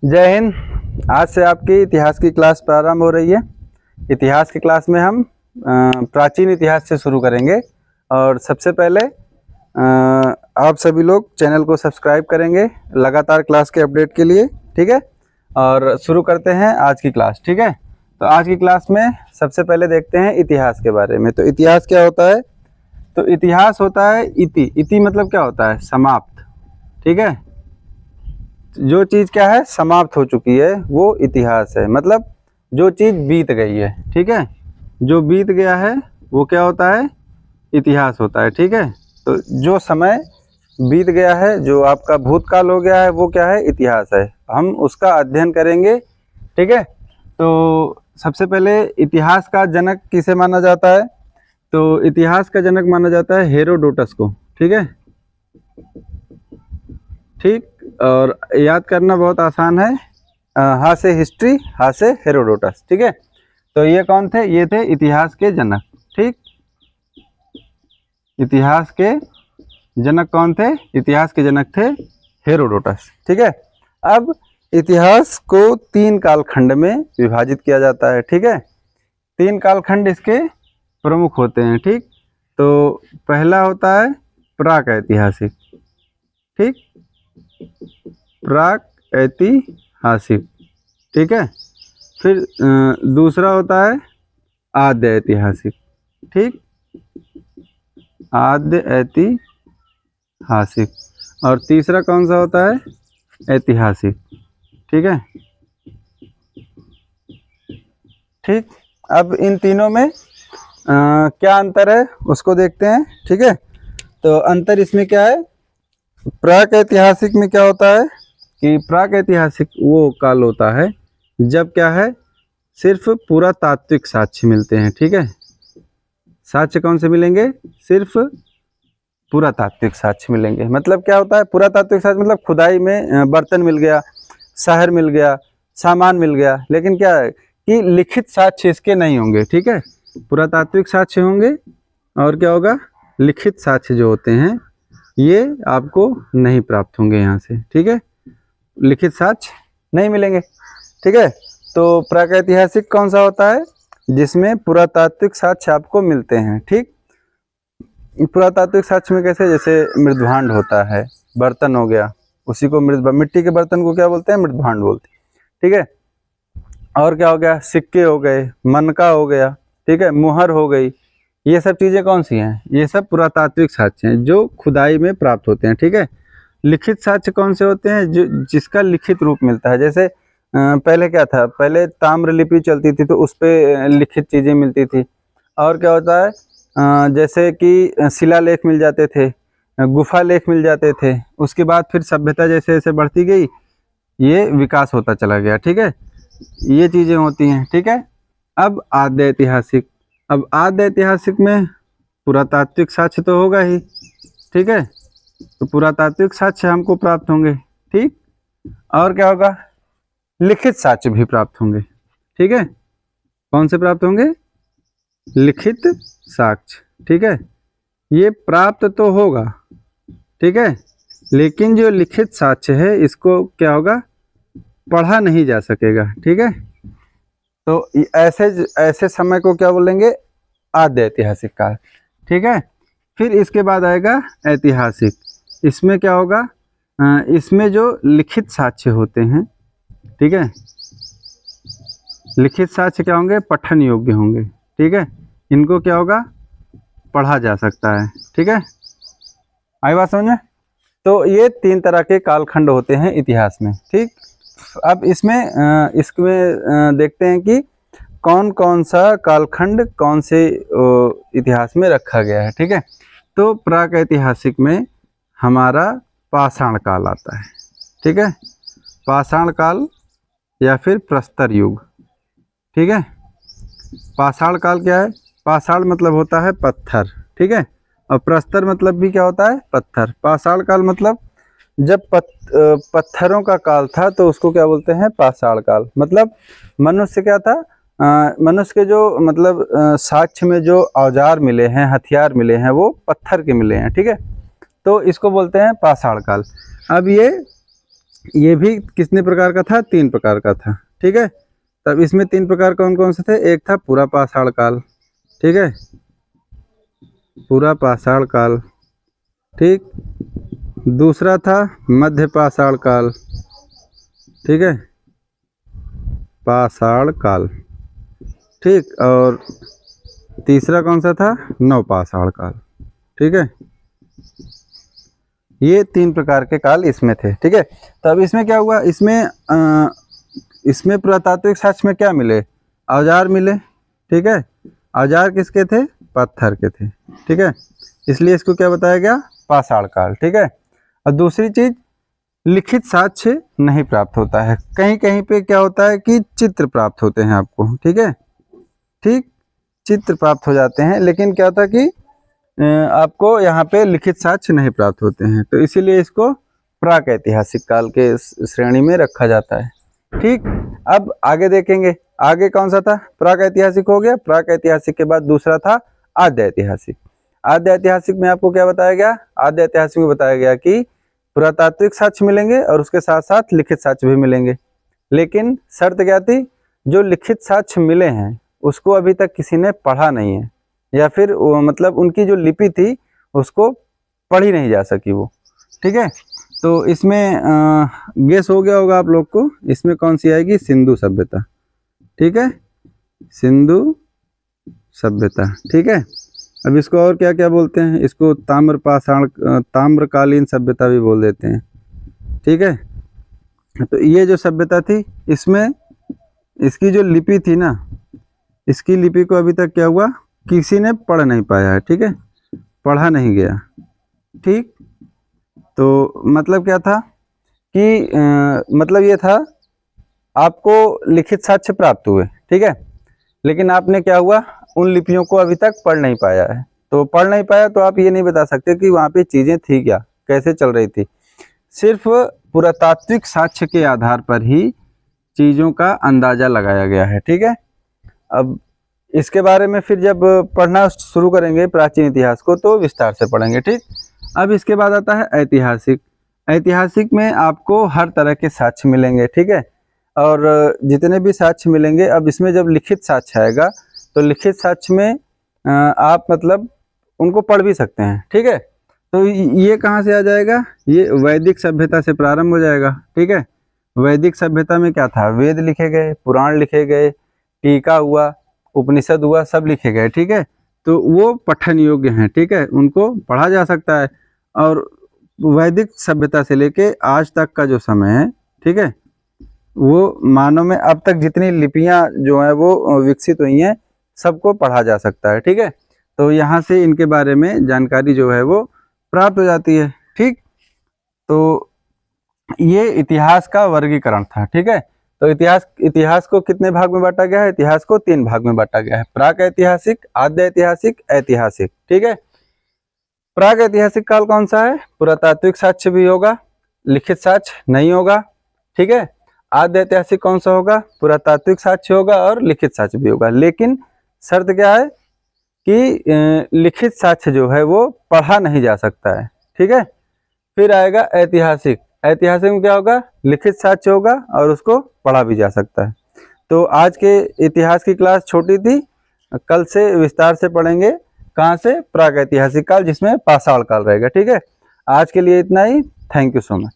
जय हिंद। आज से आपकी इतिहास की क्लास प्रारंभ हो रही है। इतिहास की क्लास में हम प्राचीन इतिहास से शुरू करेंगे और सबसे पहले आप सभी लोग चैनल को सब्सक्राइब करेंगे लगातार क्लास के अपडेट के लिए, ठीक है। और शुरू करते हैं आज की क्लास, ठीक है। तो आज की क्लास में सबसे पहले देखते हैं इतिहास के बारे में। तो इतिहास क्या होता है? तो इतिहास होता है इति मतलब क्या होता है? समाप्त, ठीक है। जो चीज़ क्या है, समाप्त हो चुकी है, वो इतिहास है। मतलब जो चीज़ बीत गई है, ठीक है। जो बीत गया है वो क्या होता है? इतिहास होता है, ठीक है। तो जो समय बीत गया है, जो आपका भूतकाल हो गया है, वो क्या है? इतिहास है। हम उसका अध्ययन करेंगे, ठीक है। तो सबसे पहले इतिहास का जनक किसे माना जाता है? तो इतिहास का जनक माना जाता है हेरोडोटस को, ठीक है। ठीक, और याद करना बहुत आसान है। हा से हिस्ट्री, हा से हेरोडोटस, ठीक है। तो ये कौन थे? ये थे इतिहास के जनक, ठीक। इतिहास के जनक कौन थे? इतिहास के जनक थे हेरोडोटस, ठीक है। अब इतिहास को 3 कालखंड में विभाजित किया जाता है, ठीक है। 3 कालखंड इसके प्रमुख होते हैं, ठीक। तो पहला होता है प्राक ऐतिहासिक, ठीक। प्राक ऐतिहासिक, ठीक है। फिर दूसरा होता है आद्य ऐतिहासिक, ठीक। आद्य ऐतिहासिक। और तीसरा कौन सा होता है? ऐतिहासिक, ठीक है। ठीक, अब इन तीनों में क्या अंतर है उसको देखते हैं, ठीक है। तो अंतर इसमें क्या है? प्राक ऐतिहासिक में क्या होता है कि प्राक ऐतिहासिक वो काल होता है जब क्या है, सिर्फ पुरातात्विक साक्ष्य मिलते हैं, ठीक है। साक्ष्य कौन से मिलेंगे? सिर्फ पुरातात्विक साक्ष्य मिलेंगे। मतलब क्या होता है पुरातात्विक साक्ष्य? मतलब खुदाई में बर्तन मिल गया, शहर मिल गया, सामान मिल गया, लेकिन क्या है कि लिखित साक्ष्य इसके नहीं होंगे, ठीक है। पुरातात्विक साक्ष्य होंगे और क्या होगा, लिखित साक्ष्य जो होते हैं ये आपको नहीं प्राप्त होंगे यहाँ से, ठीक है। लिखित साक्ष्य नहीं मिलेंगे, ठीक है। तो प्रागैतिहासिक कौन सा होता है? जिसमें पुरातात्विक साक्ष्य आपको मिलते हैं, ठीक। पुरातात्विक साक्ष्य में कैसे? जैसे मृदभांड होता है, बर्तन हो गया, उसी को मिट्टी के बर्तन को क्या बोलते हैं? मृदभांड बोलते हैं, ठीक है। और क्या हो गया? सिक्के हो गए, मनका हो गया, ठीक है, मुहर हो गई। ये सब चीज़ें कौन सी हैं? ये सब पुरातात्विक साक्ष्य हैं जो खुदाई में प्राप्त होते हैं, ठीक है। लिखित साक्ष्य कौन से होते हैं? जो जिसका लिखित रूप मिलता है। जैसे पहले क्या था? पहले ताम्रलिपि चलती थी तो उस पर लिखित चीज़ें मिलती थी। और क्या होता है, जैसे कि शिलालेख मिल जाते थे, गुफा लेख मिल जाते थे। उसके बाद फिर सभ्यता जैसे जैसे बढ़ती गई, ये विकास होता चला गया, ठीक है। ये चीज़ें होती हैं, ठीक है। अब आद्य ऐतिहासिक। अब आद्य ऐतिहासिक में पुरातात्विक साक्ष्य तो होगा ही, ठीक है। तो पुरातात्विक साक्ष्य हमको प्राप्त होंगे, ठीक। और क्या होगा? लिखित साक्ष्य भी प्राप्त होंगे, ठीक है। कौन से प्राप्त होंगे? लिखित साक्ष्य, ठीक है। ये प्राप्त तो होगा, ठीक है, लेकिन जो लिखित साक्ष्य है इसको क्या होगा? पढ़ा नहीं जा सकेगा, ठीक है। तो ऐसे समय को क्या बोलेंगे? आद्य ऐतिहासिक काल, ठीक है। फिर इसके बाद आएगा ऐतिहासिक। इसमें क्या होगा? इसमें जो लिखित साक्ष्य होते हैं, ठीक है, लिखित साक्ष्य क्या होंगे? पठन योग्य होंगे, ठीक है। इनको क्या होगा? पढ़ा जा सकता है, ठीक है। आई बात समझ में? तो ये 3 तरह के कालखंड होते हैं इतिहास में, ठीक। अब इसमें देखते हैं कि कौन कौन सा कालखंड कौन से इतिहास में रखा गया है, ठीक है। तो प्राक ऐतिहासिक में हमारा पाषाण काल आता है, ठीक है। पाषाण काल या फिर प्रस्तर युग, ठीक है। पाषाण काल क्या है? पाषाण मतलब होता है पत्थर, ठीक है। और प्रस्तर मतलब भी क्या होता है? पत्थर। पाषाण काल मतलब जब पत्थरों का काल था तो उसको क्या बोलते हैं? पाषाण काल। मतलब मनुष्य क्या था? मनुष्य के जो मतलब साक्ष्य में जो औजार मिले हैं, हथियार मिले हैं, वो पत्थर के मिले हैं, ठीक है। तो इसको बोलते हैं पाषाण काल। अब ये ये भी कितने प्रकार का था, 3 प्रकार का था, ठीक है। तब इसमें 3 प्रकार कौन कौन से थे, एक था पूरा पाषाण काल, ठीक है, पूरा पाषाण काल, ठीक। दूसरा था मध्य पाषाण काल, ठीक है, पाषाण काल, ठीक। और तीसरा कौन सा था, नवपाषाण काल, ठीक है। ये 3 प्रकार के काल इसमें थे, ठीक है। तो अब इसमें क्या हुआ, इसमें पुरातात्विक साक्ष्य में क्या मिले, औजार मिले, ठीक है। औजार किसके थे, पत्थर के थे, ठीक है। इसलिए इसको क्या बताया गया, पाषाण काल, ठीक है। और दूसरी चीज, लिखित साक्ष्य नहीं प्राप्त होता है, कहीं कहीं पे क्या होता है कि चित्र प्राप्त होते हैं आपको, ठीक है, ठीक, चित्र प्राप्त हो जाते हैं, लेकिन क्या होता है कि आपको यहाँ पे लिखित साक्ष्य नहीं प्राप्त होते हैं, तो इसीलिए इसको प्राक ऐतिहासिक काल के श्रेणी में रखा जाता है, ठीक। अब आगे देखेंगे, आगे कौन सा था, प्राक ऐतिहासिक हो गया। प्राक ऐतिहासिक के बाद दूसरा था आद्य ऐतिहासिक। आद्य ऐतिहासिक में आपको क्या बताया गया, आद्य ऐतिहासिक में बताया गया कि पुरातात्विक साक्ष्य मिलेंगे और उसके साथ साथ लिखित साक्ष्य भी मिलेंगे, लेकिन शर्त क्या थी, जो लिखित साक्ष्य मिले हैं उसको अभी तक किसी ने पढ़ा नहीं है, या फिर मतलब उनकी जो लिपि थी उसको पढ़ी नहीं जा सकी वो, ठीक है। तो इसमें गेस हो गया होगा आप लोग को, इसमें कौन सी आएगी, सिंधु सभ्यता, ठीक है, सिंधु सभ्यता, ठीक है। अब इसको और क्या क्या बोलते हैं, इसको ताम्रकालीन सभ्यता भी बोल देते हैं, ठीक है। तो ये जो सभ्यता थी, इसमें इसकी जो लिपि थी ना, इसकी लिपि को अभी तक क्या हुआ, किसी ने पढ़ नहीं पाया है, ठीक है, पढ़ा नहीं गया, ठीक। तो मतलब क्या था कि मतलब ये था, आपको लिखित साक्ष्य प्राप्त हुए, ठीक है, लेकिन आपने क्या हुआ, उन लिपियों को अभी तक पढ़ नहीं पाया है। तो पढ़ नहीं पाया तो आप ये नहीं बता सकते कि वहाँ पे चीज़ें थी क्या, कैसे चल रही थी। सिर्फ पुरातात्विक साक्ष्य के आधार पर ही चीज़ों का अंदाज़ा लगाया गया है, ठीक है। अब इसके बारे में फिर जब पढ़ना शुरू करेंगे प्राचीन इतिहास को तो विस्तार से पढ़ेंगे, ठीक। अब इसके बाद आता है ऐतिहासिक। ऐतिहासिक में आपको हर तरह के साक्ष्य मिलेंगे, ठीक है, और जितने भी साक्ष्य मिलेंगे, अब इसमें जब लिखित साक्ष्य आएगा तो लिखित साक्ष्य में आप मतलब उनको पढ़ भी सकते हैं, ठीक है। तो ये कहाँ से आ जाएगा, ये वैदिक सभ्यता से प्रारंभ हो जाएगा, ठीक है। वैदिक सभ्यता में क्या था, वेद लिखे गए, पुराण लिखे गए, टीका हुआ, उपनिषद हुआ, सब लिखे गए, ठीक है। तो वो पठन योग्य हैं, ठीक है, उनको पढ़ा जा सकता है। और वैदिक सभ्यता से लेके आज तक का जो समय है, ठीक है, वो मानव में अब तक जितनी लिपियां जो है वो विकसित हुई हैं, सबको पढ़ा जा सकता है, ठीक है। तो यहाँ से इनके बारे में जानकारी जो है वो प्राप्त हो जाती है, ठीक। तो ये इतिहास का वर्गीकरण था, ठीक है। तो इतिहास को कितने भाग में बांटा गया है, इतिहास को 3 भाग में बांटा गया है, प्राक ऐतिहासिक, आद्य ऐतिहासिक, ऐतिहासिक, ठीक है। प्राक ऐतिहासिक काल कौन सा है, पुरातात्विक साक्ष्य भी होगा, लिखित साक्ष्य नहीं होगा, ठीक है। आद्य ऐतिहासिक कौन सा होगा, पुरातात्विक साक्ष्य होगा और लिखित साक्ष्य भी होगा, लेकिन शर्त क्या है कि लिखित साक्ष्य जो है वो पढ़ा नहीं जा सकता है, ठीक है। फिर आएगा ऐतिहासिक। ऐतिहासिक में क्या होगा, लिखित साक्ष्य होगा और उसको पढ़ा भी जा सकता है। तो आज के इतिहास की क्लास छोटी थी, कल से विस्तार से पढ़ेंगे, कहाँ से, प्राक ऐतिहासिक काल, जिसमें पाषाण काल रहेगा, ठीक है। आज के लिए इतना ही, थैंक यू सो मच।